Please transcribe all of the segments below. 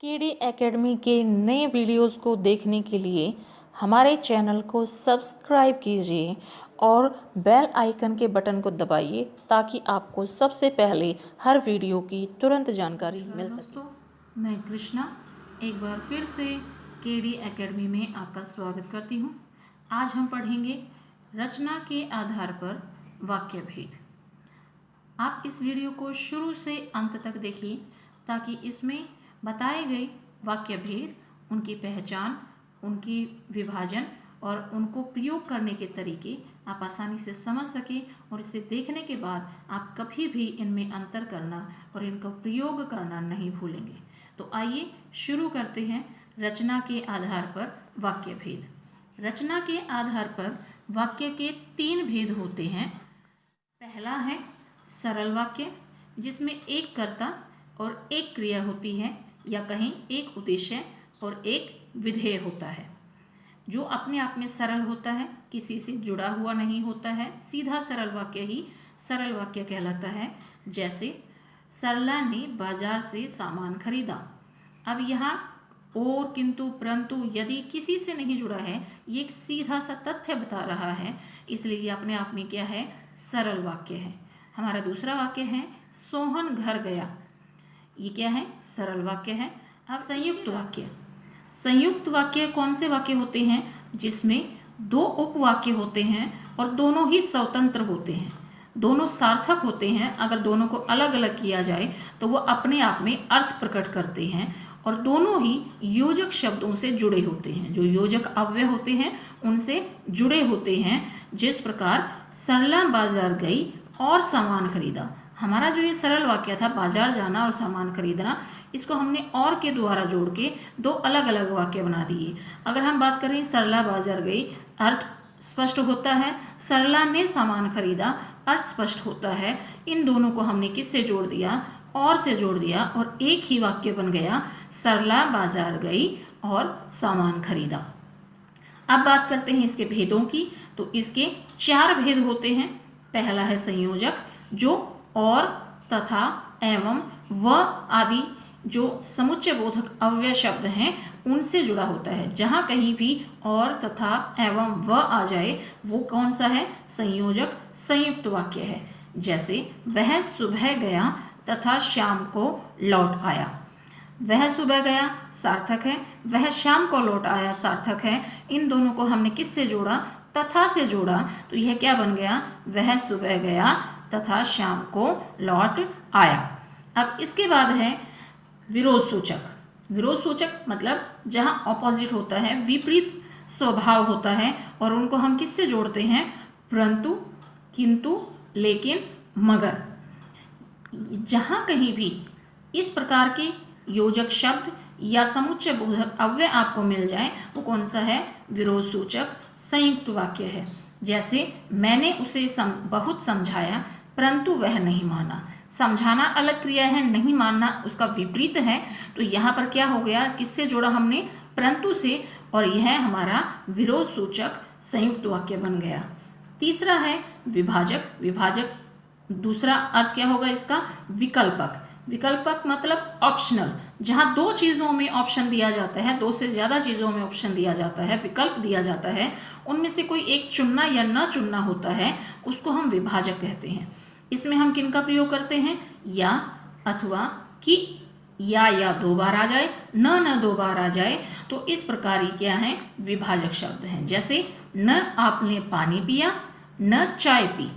KD academy के नए videos को देखने के लिए हमारे चैनल को सब्सक्राइब कीजिए और बेल आइकन के बटन को दबाइए ताकि आपको सबसे पहले हर वीडियो की तुरंत जानकारी मिल सके। दोस्तों, मैं कृष्णा एक बार फिर से केडी एकेडमी में आपका स्वागत करती हूँ। आज हम पढ़ेंगे रचना के आधार पर वाक्य भेद। आप इस वीडियो को शुरू से अंत तक देखिए ताकि इसमें बताए गए वाक्य भेद, उनकी पहचान, उनकी विभाजन और उनको प्रयोग करने के तरीके आप आसानी से समझ सकें और इसे देखने के बाद आप कभी भी इनमें अंतर करना और इनका प्रयोग करना नहीं भूलेंगे। तो आइए शुरू करते हैं रचना के आधार पर वाक्य भेद। रचना के आधार पर वाक्य के 3 भेद होते हैं। पहला है सरल वाक्य, जिसमें एक कर्ता और एक क्रिया होती है या कहीं एक उद्देश्य और एक विधेय होता है, जो अपने आप में सरल होता है, किसी से जुड़ा हुआ नहीं होता है। सीधा सरल वाक्य ही सरल वाक्य कहलाता है। जैसे सरला ने बाजार से सामान खरीदा। अब यहाँ और, किंतु, परंतु, यदि किसी से नहीं जुड़ा है, ये एक सीधा सा तथ्य बता रहा है, इसलिए ये अपने आप में क्या है, सरल वाक्य है। हमारा दूसरा वाक्य है सोहन घर गया। ये क्या है, सरल वाक्य है। अब संयुक्त वाक्य। संयुक्त वाक्य कौन से वाक्य होते हैं, जिसमें 2 उपवाक्य होते हैं और दोनों ही स्वतंत्र होते हैं, दोनों सार्थक होते हैं। अगर दोनों को अलग अलग किया जाए तो वो अपने आप में अर्थ प्रकट करते हैं और दोनों ही योजक शब्दों से जुड़े होते हैं, जो योजक अव्यय होते हैं उनसे जुड़े होते हैं। जिस प्रकार सरला बाजार गई और सामान खरीदा। हमारा जो ये सरल वाक्य था, बाजार जाना और सामान खरीदना, इसको हमने और के द्वारा जोड़ के 2 अलग अलग वाक्य बना दिए। अगर हम बात करें सरला बाजार गई, अर्थ स्पष्ट होता है। सरला ने सामान खरीदा, अर्थ स्पष्ट होता है। इन दोनों को हमने किससे जोड़ दिया, और से जोड़ दिया और एक ही वाक्य बन गया, सरला बाजार गई और सामान खरीदा। अब बात करते हैं इसके भेदों की। तो इसके 4 भेद होते हैं। पहला है संयोजक, जो और, तथा, एवं, व आदि जो समुच्चय बोधक अव्यय शब्द हैं उनसे जुड़ा होता है। जहाँ कहीं भी और, तथा, एवं, व आ जाए वो कौन सा है, संयोजक संयुक्त वाक्य है। जैसे वह सुबह गया तथा शाम को लौट आया। वह सुबह गया सार्थक है, वह शाम को लौट आया सार्थक है। इन दोनों को हमने किससे जोड़ा, तथा से जोड़ा, तो यह क्या बन गया, वह सुबह गया तथा शाम को लौट आया। अब इसके बाद है विरोध सूचक। विरोध सूचक मतलब जहां ऑपोजिट होता है, विपरीत स्वभाव होता है, और उनको हम किससे जोड़ते हैं, परंतु, किंतु, लेकिन, मगर। जहां कहीं भी इस प्रकार के योजक शब्द या समुच्चय बोधक अव्यय आपको मिल जाए वो कौन सा है, विरोध सूचक संयुक्त वाक्य है। जैसे मैंने उसे बहुत समझाया परंतु वह नहीं माना। समझाना अलग क्रिया है, नहीं मानना उसका विपरीत है। तो यहाँ पर क्या हो गया, किससे जोड़ा हमने, परंतु से, और यह हमारा विरोध सूचक संयुक्त वाक्य बन गया। तीसरा है विभाजक। विभाजक दूसरा अर्थ क्या होगा इसका, विकल्पक। विकल्पक मतलब ऑप्शनल, जहां 2 चीजों में ऑप्शन दिया जाता है, 2 से ज्यादा चीजों में ऑप्शन दिया जाता है, विकल्प दिया जाता है, उनमें से कोई एक चुनना या न चुनना होता है, उसको हम विभाजक कहते हैं। इसमें हम किन का प्रयोग करते हैं, या, अथवा, कि, या 2 बार आ जाए, न 2 बार आ जाए, तो इस प्रकार ये क्या है, विभाजक शब्द हैं। जैसे न आपने पानी पिया, न चाय पी।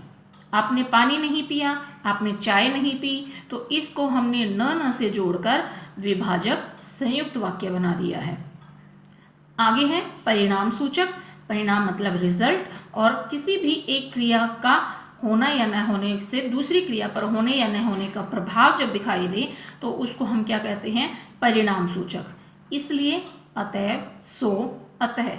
आपने पानी नहीं पिया, आपने चाय नहीं पी, तो इसको हमने न से जोड़कर विभाजक संयुक्त वाक्य बना दिया है। आगे है परिणाम सूचक। परिणाम मतलब रिजल्ट, और किसी भी एक क्रिया का होना या न होने से दूसरी क्रिया पर होने या न होने का प्रभाव जब दिखाई दे तो उसको हम क्या कहते हैं, परिणाम सूचक। इसलिए अतएव, सो, अतः,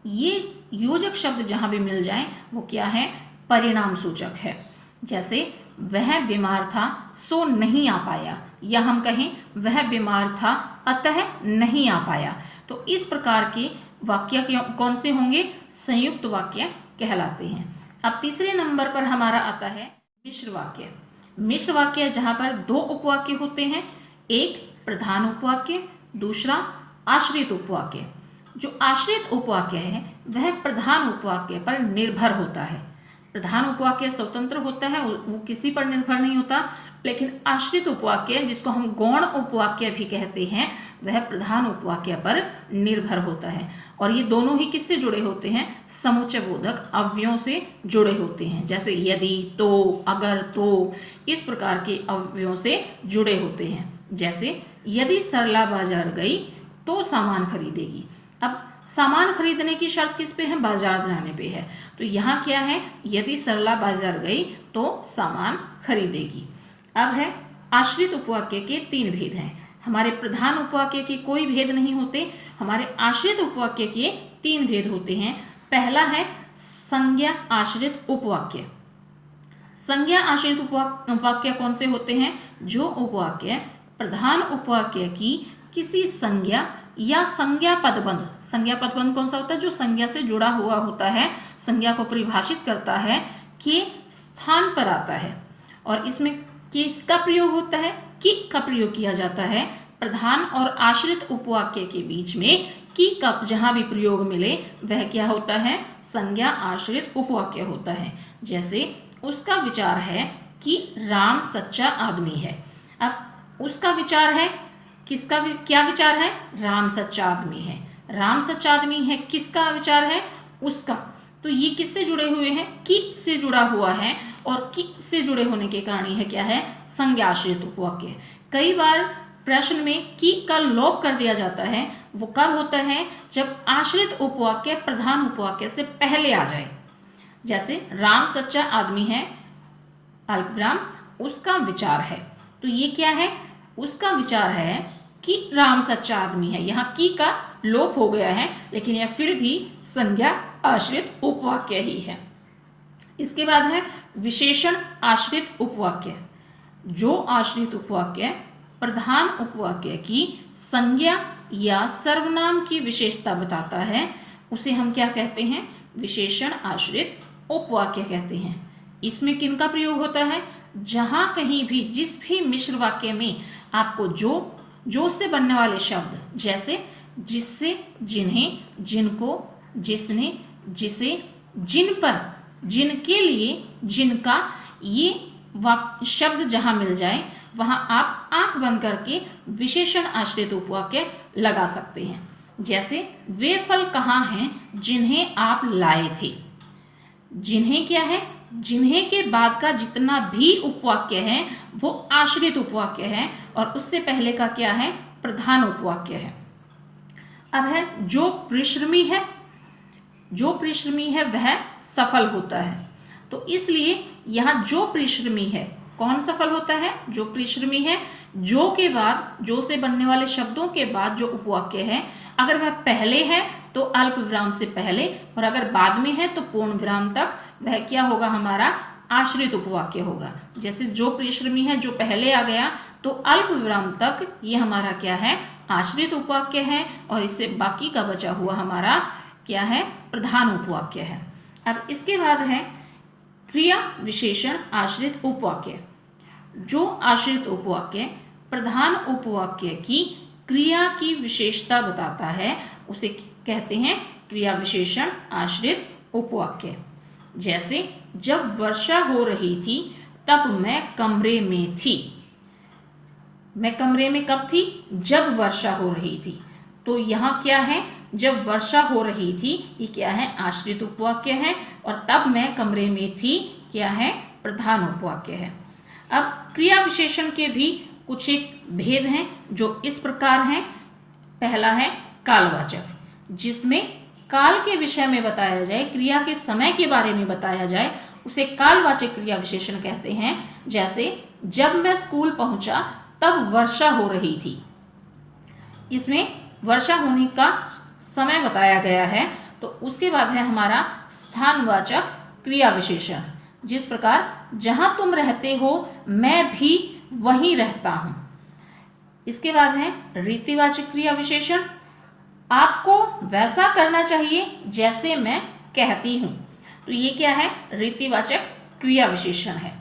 ये योजक शब्द जहां भी मिल जाए वो क्या है, परिणाम सूचक है। जैसे वह बीमार था सो नहीं आ पाया, या हम कहें वह बीमार था अतः नहीं आ पाया। तो इस प्रकार के वाक्य कौन से होंगे, संयुक्त वाक्य कहलाते हैं। अब तीसरे नंबर पर हमारा आता है मिश्र वाक्य। मिश्र वाक्य जहां पर 2 उपवाक्य होते हैं, एक प्रधान उपवाक्य दूसरा आश्रित उपवाक्य। जो आश्रित उपवाक्य है वह प्रधान उपवाक्य पर निर्भर होता है। प्रधान उपवाक्य स्वतंत्र होता है, वो किसी पर निर्भर नहीं होता, लेकिन आश्रित उपवाक्य जिसको हम गौण उपवाक्य भी कहते हैं वह प्रधान उपवाक्य पर निर्भर होता है। और ये दोनों ही किससे जुड़े होते हैं? समुच्चय बोधक अव्ययों से जुड़े होते हैं, जैसे यदि, तो, अगर, तो, इस प्रकार के अव्ययों से जुड़े होते हैं। जैसे यदि सरला बाजार गई तो सामान खरीदेगी। अब सामान खरीदने की शर्त किस पे है? बाजार जाने पे है। तो यहाँ क्या है? यदि सरला बाजार गई तो सामान खरीदेगी। अब है आश्रित उपवाक्य के 3 भेद हैं। हमारे प्रधान उपवाक्य के कोई भेद नहीं होते, हमारे आश्रित उपवाक्य के 3 भेद होते हैं। पहला है संज्ञा आश्रित उपवाक्य। संज्ञा आश्रित उपवाक्य कौन से होते हैं? जो उपवाक्य प्रधान उपवाक्य की किसी संज्ञा या संज्ञा पदबंध, संज्ञा पदबंध कौन सा होता है? जो संज्ञा से जुड़ा हुआ होता है, संज्ञा को परिभाषित करता है, के स्थान पर आता है। और इसमें किसका प्रयोग होता है? कि का प्रयोग किया जाता है। प्रधान और आश्रित उपवाक्य के बीच में की का जहां भी प्रयोग मिले वह क्या होता है? संज्ञा आश्रित उपवाक्य होता है। जैसे उसका विचार है कि राम सच्चा आदमी है। अब उसका विचार है, किसका क्या विचार है? राम सच्चा आदमी है। राम सच्चा आदमी है, किसका विचार है? उसका। तो ये किससे जुड़े हुए हैं? कि से जुड़ा हुआ है, और कि से जुड़े होने के कारण यह क्या है? संज्ञा आश्रित उपवाक्य। कई बार प्रश्न में कि का लोप कर दिया जाता है। वो कब होता है? जब आश्रित उपवाक्य प्रधान उपवाक्य से पहले आ जाए। जैसे राम सच्चा आदमी है, अल्पविराम, उसका विचार है। तो ये क्या है? उसका विचार है कि राम सच्चा आदमी है। यहाँ की का लोप हो गया है, लेकिन यह फिर भी संज्ञा आश्रित उपवाक्य ही है। इसके बाद है विशेषण आश्रित उपवाक्य। जो आश्रित उपवाक्य प्रधान उपवाक्य की संज्ञा या सर्वनाम की विशेषता बताता है उसे हम क्या कहते हैं? विशेषण आश्रित उपवाक्य कहते हैं। इसमें किनका प्रयोग होता है? जहां कहीं भी जिस भी मिश्र वाक्य में आपको जो से बनने वाले शब्द, जैसे जिससे, जिन्हें, जिनको, जिसने, जिसे, जिन पर, जिनके लिए, जिनका, ये शब्द जहां मिल जाए वहां आप आंख बंद करके विशेषण आश्रित उपवाक्य लगा सकते हैं। जैसे वे फल कहाँ हैं जिन्हें आप लाए थे। जिन्हें क्या है? जिन्हें के बाद का जितना भी उपवाक्य है वो आश्रित उपवाक्य है, और उससे पहले का क्या है? प्रधान उपवाक्य है। अब है जो परिश्रमी है। जो परिश्रमी है वह सफल होता है। तो इसलिए यहाँ जो परिश्रमी है, कौन सफल होता है? जो परिश्रमी है। जो के बाद, जो से बनने वाले शब्दों के बाद जो उपवाक्य है, अगर वह पहले है तो अल्प विराम से पहले, और अगर बाद में है तो पूर्ण विराम तक, वह क्या होगा? हमारा आश्रित उपवाक्य होगा। जैसे जो परिश्रमी है, जो पहले आ गया तो अल्प विराम तक ये हमारा क्या है? आश्रित उपवाक्य है, और इससे बाकी का बचा हुआ हमारा क्या है? प्रधान उपवाक्य है। अब इसके बाद है क्रिया विशेषण आश्रित उपवाक्य। जो आश्रित उपवाक्य प्रधान उपवाक्य की क्रिया की विशेषता बताता है उसे कहते हैं क्रिया विशेषण आश्रित उपवाक्य। जैसे जब वर्षा हो रही थी तब मैं कमरे में थी। मैं कमरे में कब थी? जब वर्षा हो रही थी। तो यहाँ क्या है? जब वर्षा हो रही थी, ये क्या है? आश्रित उपवाक्य है, और तब मैं कमरे में थी क्या है? प्रधान उपवाक्य है। अब क्रिया विशेषण के भी कुछ एक भेद हैं जो इस प्रकार हैं। पहला है कालवाचक, जिसमें काल के विषय में बताया जाए, क्रिया के समय के बारे में बताया जाए, उसे कालवाचक क्रिया विशेषण कहते हैं। जैसे जब मैं स्कूल पहुंचा तब वर्षा हो रही थी। इसमें वर्षा होने का समय बताया गया है। तो उसके बाद है हमारा स्थानवाचक क्रिया विशेषण, जिस प्रकार जहां तुम रहते हो मैं भी वहीं रहता हूं। इसके बाद है रीतिवाचक क्रिया विशेषण, आपको वैसा करना चाहिए जैसे मैं कहती हूं। तो ये क्या है? रीतिवाचक क्रिया विशेषण है।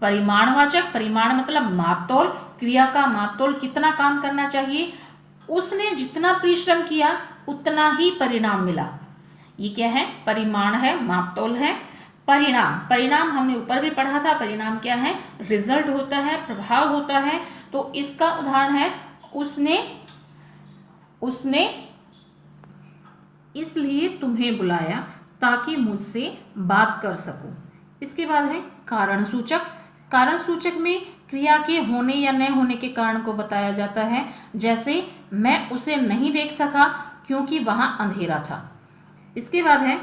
परिमाणवाचक, परिमाण मतलब मापतोल, क्रिया का मापतोल कितना काम करना चाहिए, उसने जितना परिश्रम किया उतना ही परिणाम मिला। ये क्या है? परिमाण है, मापतोल है। परिणाम, परिणाम हमने ऊपर भी पढ़ा था। परिणाम क्या है? रिजल्ट होता है, प्रभाव होता है। तो इसका उदाहरण है उसने इसलिए तुम्हें बुलाया ताकि मुझसे बात कर सकूं। इसके बाद है कारण सूचक। कारण सूचक में क्रिया के होने या न होने के कारण को बताया जाता है। जैसे मैं उसे नहीं देख सका क्योंकि वहां अंधेरा था। इसके बाद है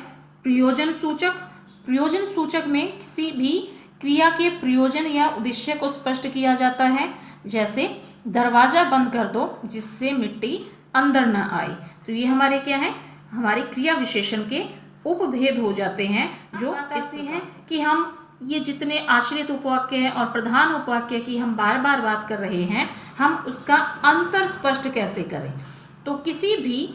प्रयोजन सूचक। प्रयोजन सूचक में किसी भी क्रिया के प्रयोजन या उद्देश्य को स्पष्ट किया जाता है। जैसे दरवाजा बंद कर दो जिससे मिट्टी अंदर न आए। तो ये हमारे क्या है? हमारे क्रिया विशेषण के उपभेद हो जाते हैं, जो ऐसी हैं कि हम ये जितने आश्रित उपवाक्य हैं और प्रधान उपवाक्य की हम बार बार बात कर रहे हैं, हम उसका अंतर स्पष्ट कैसे करें। तो किसी भी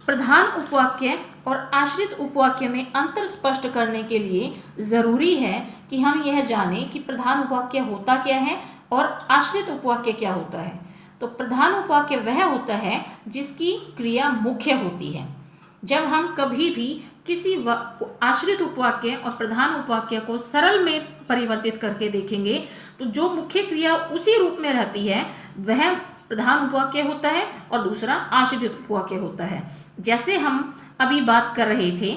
प्रधान उपवाक्य और आश्रित उपवाक्य में अंतर स्पष्ट करने के लिए जरूरी है कि हम यह जानें कि प्रधान उपवाक्य होता क्या है और आश्रित उपवाक्य क्या होता है। तो प्रधान उपवाक्य वह होता है जिसकी क्रिया मुख्य होती है। जब हम कभी भी किसी आश्रित उपवाक्य और प्रधान उपवाक्य को सरल में परिवर्तित करके देखेंगे तो जो मुख्य क्रिया उसी रूप में रहती है वह प्रधान उपवाक्य होता है और दूसरा आश्रित उपवाक्य होता है। जैसे हम अभी बात कर रहे थे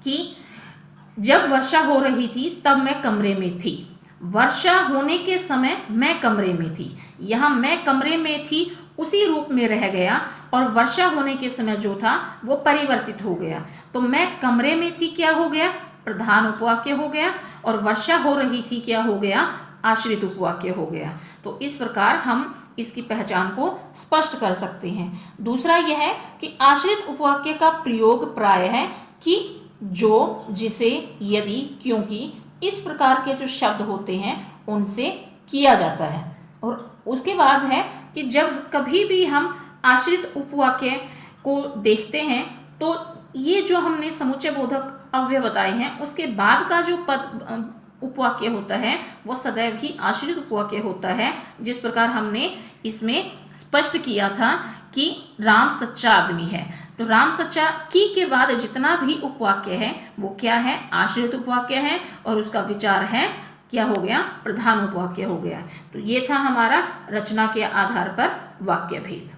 कि जब वर्षा हो रही थी तब मैं कमरे में थी। वर्षा होने के समय मैं कमरे में थी। यहाँ मैं कमरे में थी उसी रूप में रह गया और वर्षा होने के समय जो था वो परिवर्तित हो गया। तो मैं कमरे में थी क्या हो गया? प्रधान उपवाक्य हो गया। और वर्षा हो रही थी क्या हो गया? आश्रित उपवाक्य हो गया। तो इस प्रकार हम इसकी पहचान को स्पष्ट कर सकते हैं। दूसरा यह है कि आश्रित उपवाक्य का प्रयोग प्राय है कि जो, जिसे, यदि, क्योंकि इस प्रकार के जो शब्द होते हैं उनसे किया जाता है। और उसके बाद है कि जब कभी भी हम आश्रित उपवाक्य को देखते हैं तो ये जो हमने समुच्चय बोधक अव्यय बताए हैं उसके बाद का जो पद उपवाक्य होता है वो सदैव ही आश्रित उपवाक्य होता है। जिस प्रकार हमने इसमें स्पष्ट किया था कि राम सच्चा आदमी है, तो राम सच्चा की के बाद जितना भी उपवाक्य है वो क्या है? आश्रित उपवाक्य है और उसका विचार है क्या हो गया? प्रधान उपवाक्य हो गया। तो ये था हमारा रचना के आधार पर वाक्य भेद।